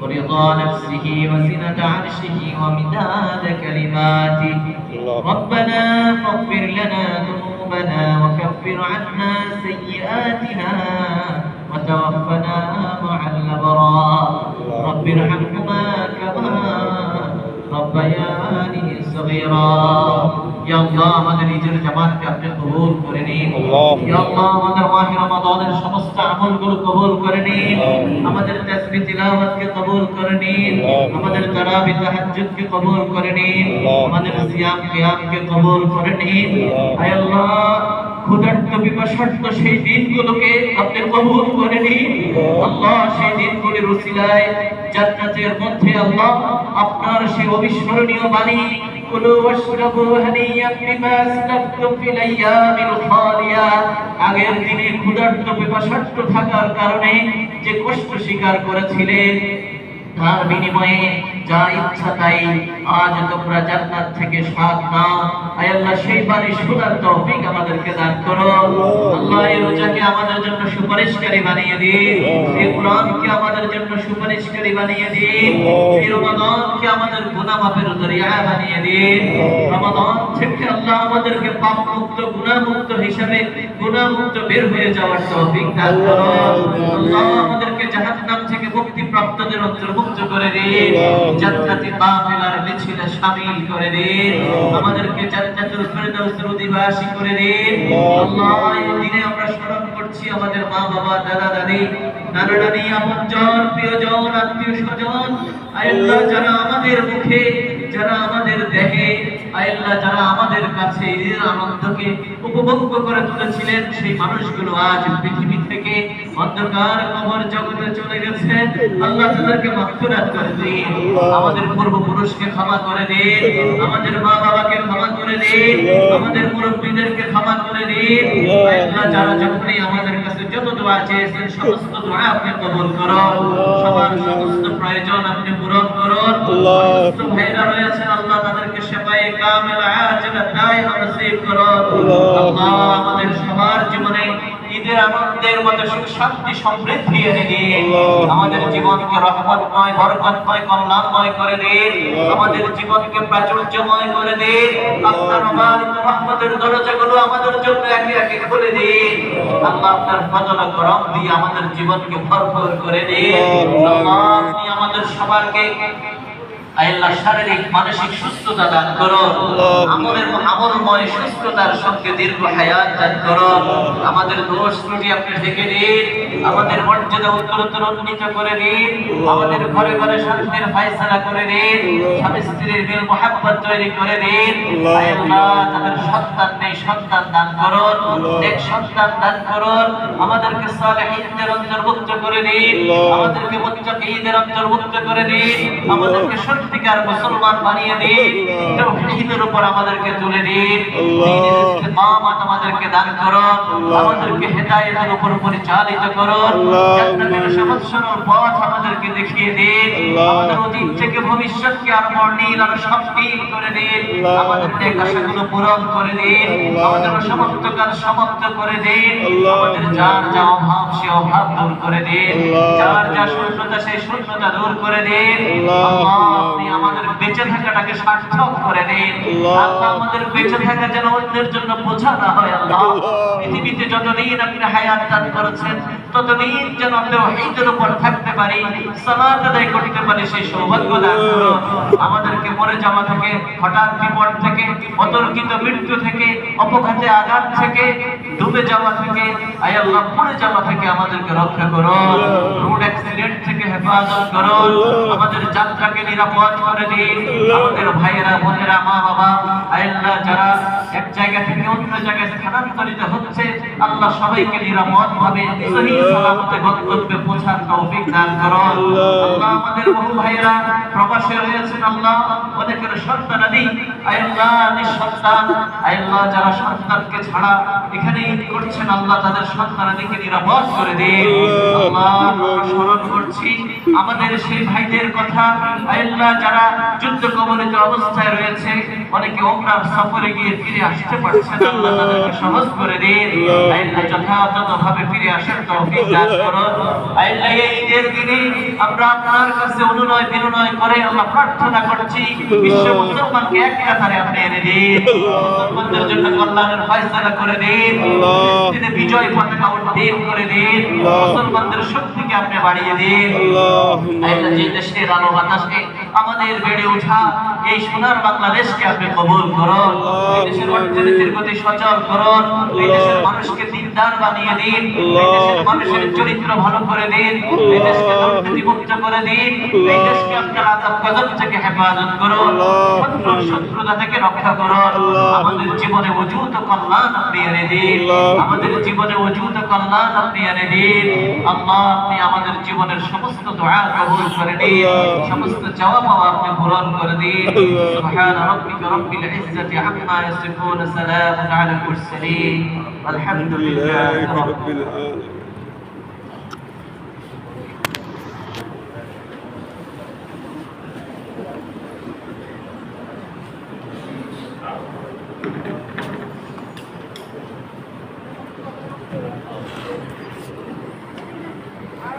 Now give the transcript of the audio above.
ورضا نفسه وزنة عرشه ومداد كلماته ربنا فاغفر لنا ذنوبنا وكفر عنا سيئاتنا وتوفنا مع الأبرار رب ارحمهما كما ربياني صغيرا يا الله আমাদের নিজের জামাতকে আপনি কবুল করে নিন ইয়া আল্লাহ আমাদের মাহে রমাদানের সমস্ত আমলগুলো কবুল করে নিন আমাদের তাসবিহ তিলাওয়াতকে কবুল করে নিন আমাদের তারাবি তাহাজ্জুদকে কবুল করে নিন আমাদের সিয়াম কিয়ামকে কবুল করে নিন আয় আল্লাহ ক্ষুধার্ত পিপাসার্ত সেই দিনগুলোকে আপনি কবুল করে নিন আল্লাহ সেই দিনগুলির উসিলায় জান্নাতের মধ্যে আল্লাহ আপনার সেই অবিস্মরণীয় বাণী কুলু ওয়াশরাবু হানিয়ান বিমা আসলাফতুম ফিল আইয়ামিল খালিয়া আগের দিনে ক্ষুধার্ত পিপাসার্ত থাকার কারণে যে কষ্ট স্বীকার করেছিলেন তার বিনিময়ে যা ইচ্ছা তাই আজ তোমরা জান্নাত থেকে স্বাদ নাও আয় আল্লাহ সেই বাণী শোনার তৌফিক আমাদেরকে দান করো আল্লাহ এই রোজাকে আমাদের জন্য সুপারিশকারী বানিয়ে দিন এই কোরআনকে আমাদের জন্য সুপারিশকারী বানিয়ে দিন এই রমাদানকে আমাদের গুনাহ মাফের জরিয়া বানিয়ে দিন রমাদান থেকে আল্লাহ আমাদেরকে পাপ মুক্ত গুনাহ মুক্ত হিসাবে গুনাহ মুক্ত বের হয়ে যাওয়ার তৌফিক দান করো আল্লাহ আমাদেরকে জাহান্নাম থেকে মুক্তি প্রাপ্তদের অন্তর্ভুক্ত করে দিন জান্নাতি কাফেলার মিছিলে শামিল করে দিন আমাদেরকে জান্নাতুল ফেরদাউসের অধিবাসী করে দিন আল্লাহ এই দিনে আমরা স্মরণ করছি আমাদের মা বাবা দাদা দাদি নানা নানি আপনজন প্রিয়জন আত্মীয় স্বজন আল্লাহ যারা আমাদের মুখে যারা আমাদের দেখে আল্লাহ যারা আমাদের কাছে এই আনন্দকে উপভোগ করে তুলেছিলেন সেই মানুষগুলো আজ পৃথিবী থেকে অন্ধকার কবর জগতে চলে গেছে আল্লাহ তাদেরকে মাগফিরাত করে দিন আমাদের পূর্বপুরুষকে ক্ষমা করে দিন আমাদের মা বাবাকে ক্ষমা করে দিন আমাদের মুরব্বিদেরকে ক্ষমা করে দিন আল্লাহ যারা যখনই আমাদের কাছে যত দোয়া চেয়েছেন সমস্ত দোয়া আপনি কবুল করুন সবার সমস্ত প্রয়োজন আপনি পূরণ করুন সমস্ত ভাইরা রয়েছেন আল্লাহ তাদেরকে সেবায়ে কামিল আজিলা দায়মা নসিব করুন আল্লাহ আমাদের সবার জীবনে ঈদের আনন্দের মধ্যে সুখ শান্তি সমৃদ্ধি এনে দিন আমাদের জীবনকে রহমতময় বরকতময় কল্যাণময় করে দিন আমাদের জীবনকে প্রাচুর্যময় করে দিন আপনার অবারিত রহমতের দরজাগুলো আমাদের জন্য একে একে খুলে দিন আল্লাহ আপনার ফজল ও করম দিয়ে আমাদের জীবনকে ভরপুর করে দিন আল্লাহ আপনি আমাদের সবাইকে আল্লাহ শারীরিক মানসিক সুস্থতা দান করুন আমলময় সুস্থতার সঙ্গে দীর্ঘ হায়াত দান করুন আমাদের দোষ ত্রুটি আপনি ঢেকে দিন আমাদের মর্যাদা উত্তরোত্তর উন্নীত করে দিন আমাদের ঘরে ঘরে শান্তির ফয়সালা করে দিন স্বামী স্ত্রীর মিল মুহাব্বত তৈরি করে দিন আল্লাহ তাদের সন্তান নেই সন্তান দান করুন নেক সন্তান দান করুন আমাদেরকে সালেহীনদের অন্তর্ভুক্ত করে দিন আমাদেরকে মুত্তাকীদের অন্তর্ভুক্ত করে দিন আমাদেরকে সত্যিকার মুসলমান বানিয়ে দিন তাওহীদের উপর আমাদেরকে তুলে দিন দ্বীনের ইস্তিকামাত আমাদেরকে দান করুন আমাদেরকে হেদায়েতের উপর পরিচালিত করুন জান্নাতের সহজ সরল পথ আমাদেরকে দেখিয়ে দিন আমাদের অতীত থেকে ভবিষ্যৎকে আরো বর্ণিল আরো সফল করে দিন আমাদের নেক আশাগুলো পূরণ করে দিন আমাদের সমস্ত কাজ সমাপ্ত করে দিন আমাদের যার যা অভাব সে অভাব দূর করে দিন যার যা শূন্যতা সেই শূন্যতা দূর করে দিন আল্লাহ আপনি আমাদের বেঁচে থাকাটাকে সার্থক করে দিন আল্লাহ আমাদের বেঁচে থাকা যেন অন্যের জন্য বোঝা না হয় আল্লাহ পৃথিবীতে যতদিন আপনি হায়াত দান করেছেন ততদিন যেন আমরা ওহীদের উপর থাকতে পারি সালাত আদায় করতে পারি সেই সৌভাগ্য দান করুন আমাদেরকে মরে যাওয়া থেকে হঠাৎ বিপদ থেকে অতর্কিত মৃত্যু থেকে অপঘাতে আঘাত থেকে ডুবে যাওয়া থেকে আয় আল্লাহ পড়ে যাওয়া থেকে আমাদেরকে রক্ষা করুন রোড অ্যাক্সিডেন্ট থেকে হেফাজত করুন আমাদের যাত্রাকে নিরাপদ করে দিন আমাদের ভাইয়েরা বোনেরা মা বাবা আয় আল্লাহ যারা এক জায়গা থেকে অন্য জায়গায় স্থানান্তরিত হচ্ছে আল্লাহ সবাইকে নিরাপদভাবে সহি সালামতে গন্তব্যে পৌঁছার তৌফিক দান করুন আল্লাহ আমাদের বহু ভাইয়েরা প্রবাসে রয়েছেন আল্লাহ ওদের সন্তানাদি আয় আল্লাহ নিঃসন্তান আয় আল্লাহ যারা সন্তানকে ছাড়া এখানেই করছেন আল্লাহ তাদের সন্তানাদিকে নিরাপদ করে দিন আল্লাহ আমরা স্মরণ করছি আমাদের সেই ভাইদের কথা, আল্লাহ যারা যুদ্ধ কবলিত অবস্থায় রয়েছে, অনেকে ওমরার সফরে গিয়ে ফিরে আসতে পারছে না, আল্লাহ তাদেরকে সহজ করে দিন। আল্লাহ যথাযথভাবে ফিরে আসার তৌফিক দান করুন। আল্লাহ এই ঈদের দিনে আমরা আপনার কাছে অনুনয় বিনয় করে আল্লাহ প্রার্থনা করছি, বিশ্ব মুসলমানকে এক কাতারে আপনি এনে দিন, মুসলমানদের জন্য কল্যাণের ফয়সালা করে দিন, ফিলিস্তিনে বিজয় পতাকা উড্ডীন করে দিন, মুসলমানদের শক্তিকে আপনি বাড়িয়ে দিন। আল্লাহ যে দেশের আলো বাতাসে আমাদের বেড়ে ওঠা এই সোনার বাংলাদেশকে আপনি কবুল করুন, এই দেশের অর্থনীতির গতি সচল করুন, এই দেশের মানুষকে দিনদার বানিয়ে দিন, এই দেশের মানুষের চরিত্র ভালো করে দিন, এই দেশকে দুর্নীতিমুক্ত করে দিন, এই দেশকে আপনার আযাব গজব থেকে হেফাজত করুন, শত্রুতা থেকে রক্ষা করুন। আমাদের জীবনে ওজুদ কল্যাণ আপনি এনে দিন, আমাদের জীবনে ওজুদ কল্যাণ আপনি এনে দিন। আল্লাহ আপনি আমাদের জীবনের সমস্ত দোয়া কবুল করে দিন, সমস্ত চাওয়া পাওয়া আপনি পূরণ করে দিন। সুবহান রাব্বিকা রাব্বিল ইজ্জাতি আম্মা ইয়াসিফুন, সালামুন আলাল মুরসালিন, আলহামদুলিল্লাহি রাব্বিল আলামিন।